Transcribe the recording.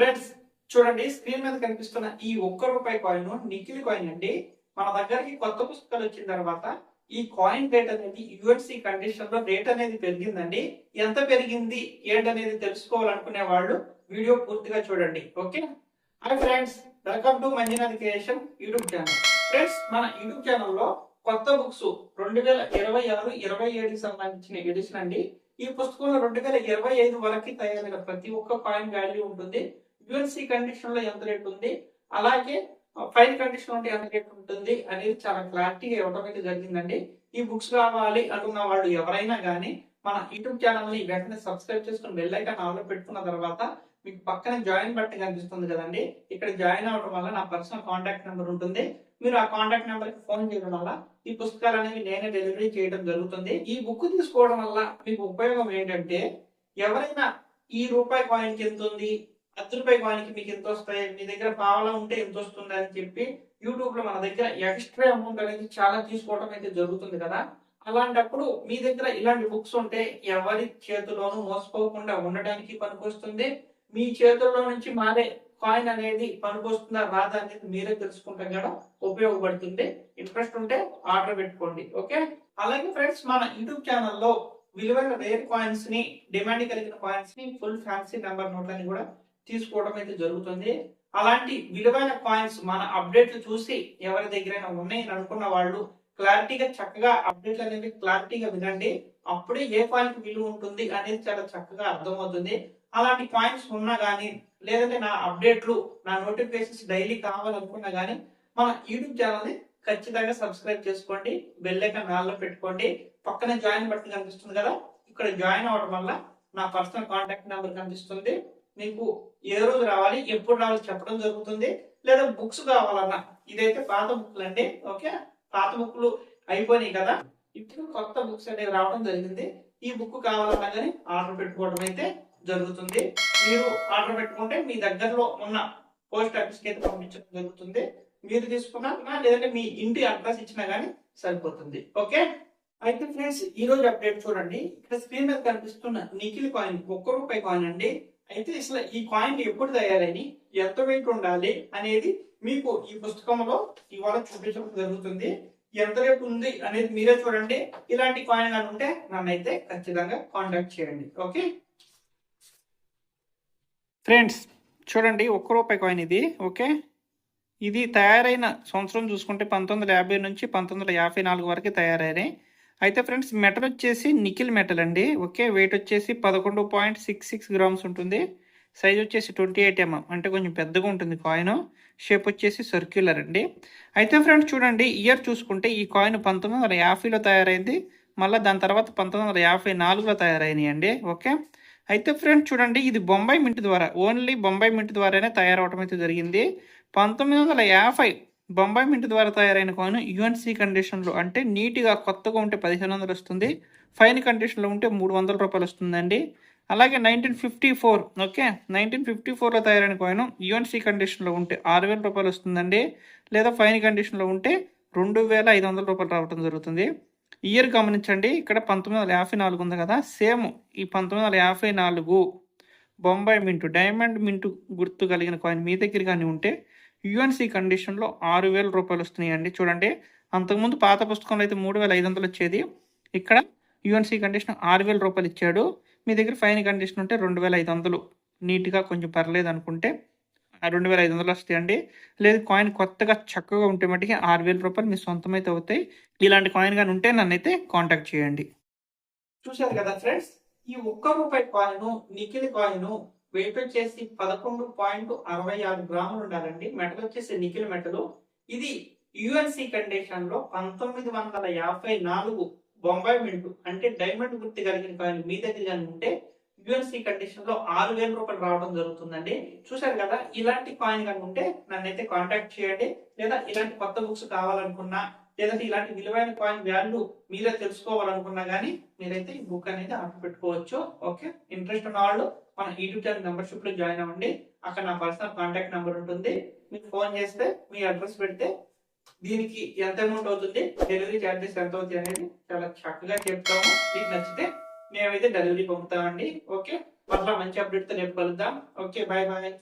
Friends చూడండి, screen మీద కనిపిస్తున్న ఈ ₹1 కాయిన్ నిఖిల్ కాయిన్ అండి. మన దగ్గరికి కొత్త పుస్తకాలు వచ్చిన తర్వాత ఈ కాయిన్ రేట్ అనేది యుఎన్సి కండిషన్ లో రేట్ అనేది పెరిగిందండి. ఎంత పెరిగింది ఏంటనేది తెలుసుకోవాలనుకునే వాళ్ళు వీడియో పూర్తిగా చూడండి. Okay, hi friends, welcome to Manjunath creation YouTube channel. Friends, మన యూట్యూబ్ ఛానల్లో కొత్త బుక్స్ 2026-27 సంబంధించిన ఎడిషన్ అండి. ఈ పుస్తకంలో 2025 వరకు తయారైన ప్రతి ఒక్క కాయిన్ వాల్యూ ఉంటుంది. యుఎన్సి కండిషన్ లో ఎంత రేట్ ఉంది, అలాగే ఫైన్ కండిషన్ ఉంటే ఎంత రేట్ ఉంటుంది అనేది చాలా క్లారిటీగా ఇవ్వడం అయితే జరిగిందండి. ఈ బుక్స్ కావాలి అనుకున్న వాళ్ళు ఎవరైనా కానీ మన యూట్యూబ్ ఛానల్ ని వెంటనే సబ్స్క్రైబ్ చేసుకుని బెల్ ఐకాన్ ఆన్ లో పెట్టుకున్న తర్వాత మీకు పక్కన జాయిన్ బటన్ కనిపిస్తుంది కదండి. ఇక్కడ జాయిన్ అవ్వడం వల్ల నా పర్సనల్ కాంటాక్ట్ నెంబర్ ఉంటుంది. మీరు ఆ కాంటాక్ట్ నెంబర్ కి ఫోన్ చేయడం వల్ల ఈ పుస్తకాలు అనేవి నేనే డెలివరీ చేయడం జరుగుతుంది. ఈ బుక్ తీసుకోవడం వల్ల మీకు ఉపయోగం ఏంటంటే, ఎవరైనా ఈ రూపాయి కాయిన్ కి ఎంత ఉంది, ₹10 కాయిన్ కి మీకు ఎంత వస్తాయి, మీ దగ్గర పావలా ఉంటే ఎంత వస్తుంది అని చెప్పి యూట్యూబ్ లో మన దగ్గర ఎక్స్ట్రా అమౌంట్ అనేది చాలా తీసుకోవడం అయితే జరుగుతుంది కదా. అలాంటప్పుడు మీ దగ్గర ఇలాంటి బుక్స్ ఉంటే ఎవరి చేతిలోనూ మోసపోకుండా ఉండడానికి పనికొస్తుంది. మీ చేతుల్లో నుంచి మారే కాయిన్ అనేది పనికొస్తుందా రాదా అనేది మీరే తెలుసుకుంటాం కదా, ఉపయోగపడుతుంది. ఇంట్రెస్ట్ ఉంటే ఆర్డర్ పెట్టుకోండి. ఓకే, అలాగే ఫ్రెండ్స్, మన యూట్యూబ్ ఛానల్లో విలువైన రేర్ కాయిన్స్ ని, డిమాండ్ కలిగిన కాయిన్స్ ని, ఫుల్ ఫ్యాన్సీ నెంబర్ నోట్లని కూడా తీసుకోవడం అయితే జరుగుతుంది. అలాంటి విలువైన కాయిన్స్ మన అప్డేట్లు చూసి ఎవరి దగ్గరైనా ఉన్నాయని అనుకున్న వాళ్ళు క్లారిటీగా చక్కగా అప్డేట్లు అనేవి క్లారిటీగా వినండి. అప్పుడే ఏ కాయిన్ కి విలువ ఉంటుంది అనేది చాలా చక్కగా అర్థమవుతుంది. అలాంటి కాయిన్స్ ఉన్నా కానీ, లేదంటే నా అప్డేట్లు, నా నోటిఫికేషన్స్ డైలీ కావాలనుకున్నా కానీ మన యూట్యూబ్ ఛానల్ ని ఖచ్చితంగా సబ్స్క్రైబ్ చేసుకోండి. బెల్ ఐకాన్ ఆన్ లో పెట్టుకోండి. పక్కనే జాయిన్ బటన్ కనిపిస్తుంది కదా, ఇక్కడ జాయిన్ అవ్వడం వల్ల నా పర్సనల్ కాంటాక్ట్ నెంబర్ కనిపిస్తుంది. మీకు ఏ రోజు రావాలి, ఎప్పుడు రావాలి చెప్పడం జరుగుతుంది. లేదా బుక్స్ కావాలన్నా, ఇదైతే పాత బుక్లు అండి. ఓకే, పాత బుక్లు అయిపోయినాయి కదా, ఇప్పుడు కొత్త బుక్స్ అనేవి రావడం జరిగింది. ఈ బుక్ కావాలన్నా కానీ ఆర్డర్ పెట్టుకోవడం అయితే జరుగుతుంది. మీరు ఆర్డర్ పెట్టుకుంటే మీ దగ్గరలో ఉన్న పోస్ట్ ఆఫీస్ కి అయితే పంపించడం జరుగుతుంది. మీరు తీసుకున్నా లేదంటే మీ ఇంటి అడ్రస్ ఇచ్చినా గానీ సరిపోతుంది. ఓకే, అయితే ఫ్రెండ్స్, ఈ రోజు అప్డేట్ చూడండి. ఇక్కడ స్క్రీన్ మీద కనిపిస్తున్న నిఖిల్ కాయిన్ ₹1 కాయిన్ అండి. అయితే అసలు ఈ కాయిన్ ఎప్పుడు తయారైంది, ఎంత వెయిట్ ఉండాలి అనేది మీకు ఈ పుస్తకంలో ఇవాళ చూపించడం జరుగుతుంది. ఎంత రేపు ఉంది అనేది మీరే చూడండి. ఇలాంటి కాయిన్ కానీ ఉంటే నన్ను అయితే ఖచ్చితంగా కాంటాక్ట్ చేయండి. ఓకే ఫ్రెండ్స్, చూడండి, ₹1 కాయిన్ ఇది. ఓకే, ఇది తయారైన సంవత్సరం చూసుకుంటే 1950 నుంచి 1954 వరకు తయారైనాయి. అయితే ఫ్రెండ్స్, మెటల్ వచ్చేసి నికిల్ మెటల్ అండి. ఓకే, వెయిట్ వచ్చేసి 11.66 గ్రామ్స్ ఉంటుంది. సైజ్ వచ్చేసి 28 mm, అంటే కొంచెం పెద్దగా ఉంటుంది కాయిన్. షేప్ వచ్చేసి సర్క్యులర్ అండి. అయితే ఫ్రెండ్స్ చూడండి, ఇయర్ చూసుకుంటే ఈ కాయిన్ 1950లో తయారైంది. మళ్ళీ దాని తర్వాత 1954లో తయారైనాయి అండి. ఓకే, అయితే ఫ్రెండ్స్ చూడండి, ఇది బొంబాయి మింట్ ద్వారా, ఓన్లీ బొంబాయి మింట్ ద్వారానే తయారవడం అయితే జరిగింది. 1950 బొంబాయి మింట్ ద్వారా తయారైన కాయిన్ యుఎన్సి కండిషన్లో, అంటే నీట్గా కొత్తగా ఉంటే 1500 వస్తుంది, ఫైన్ కండిషన్లో ఉంటే ₹300 వస్తుందండి. అలాగే 1954, ఓకే, 1954లో తయారైన కాయిన్ యుఎన్సి కండిషన్లో ఉంటే ₹6000 వస్తుందండి, లేదా ఫైన్ కండిషన్లో ఉంటే ₹2500 రావడం జరుగుతుంది. ఇయర్ గమనించండి, ఇక్కడ 1954 ఉంది కదా, సేమ్ ఈ 1954 బొంబాయి మింటు, డైమండ్ మింటు గుర్తు కలిగిన కాయిన్ మీ దగ్గర కానీ ఉంటే యుఎన్సి కండిషన్లో ₹6000 వస్తున్నాయండి. చూడండి, అంతకుముందు పాత పుస్తకంలో అయితే 3500 వచ్చేది, ఇక్కడ యుఎన్సి కండిషన్ ₹6000 ఇచ్చాడు. మీ దగ్గర ఫైన్ కండిషన్ ఉంటే 2500, నీట్గా కొంచెం పర్లేదు అనుకుంటే 2500 వస్తాయండి. లేదు కాయిన్ కొత్తగా చక్కగా ఉంటే మటుకి ₹6000 మీ సొంతం అయితే అవుతాయి. ఇలాంటి కాయిన్ కానీ ఉంటే నన్ను అయితే కాంటాక్ట్ చేయండి. చూశారు కదా ఫ్రెండ్స్, ఈ ₹1 కాయిన్ నిఖిల్ కాయిన్ వెయిట్ వచ్చేసి 11.66 గ్రాములు ఉండాలండి. మెటల్ వచ్చేసి నిఖిల్ మెటల్. ఇది యుఎన్సి కండిషన్ లో 1954 బొంబాయి మింటు, అంటే డైమండ్ గుర్తు కలిగిన కాయిన్ మీ దగ్గర కానీ ఉంటే యుఎన్సి కండిషన్ లో ₹6000 రావడం జరుగుతుందండి. చూశారు కదా, ఇలాంటి కాయిన్ కానీ ఉంటే నన్ను అయితే కాంటాక్ట్ చేయండి. లేదా ఇలాంటి కొత్త బుక్స్ కావాలనుకున్నా, లేదంటే ఇలాంటి విలువైన కాయిన్ వాల్యూ మీరే తెలుసుకోవాలనుకున్నా కానీ మీరైతే ఈ బుక్ అనేది ఆర్డర్ పెట్టుకోవచ్చు. ఓకే, ఇంట్రెస్ట్ ఉన్న వాళ్ళు మన యూట్యూబ్ ఛానల్ మెంబర్షిప్ లో జాయిన్ అవ్వండి. అక్కడ నా పర్సనల్ కాంటాక్ట్ నెంబర్ ఉంటుంది. మీకు ఫోన్ చేస్తే మీ అడ్రస్ పెడితే దీనికి ఎంత అమౌంట్ అవుతుంది, డెలివరీ ఛార్జెస్ ఎంత అవుతుంది అనేది చాలా చక్కగా చెప్తాము. మీకు నచ్చితే మేమైతే డెలివరీ పంపుతామండి. ఓకే, మళ్ళీ మంచి అప్డేట్ తో రేపు కలుద్దాం. Okay, bye bye.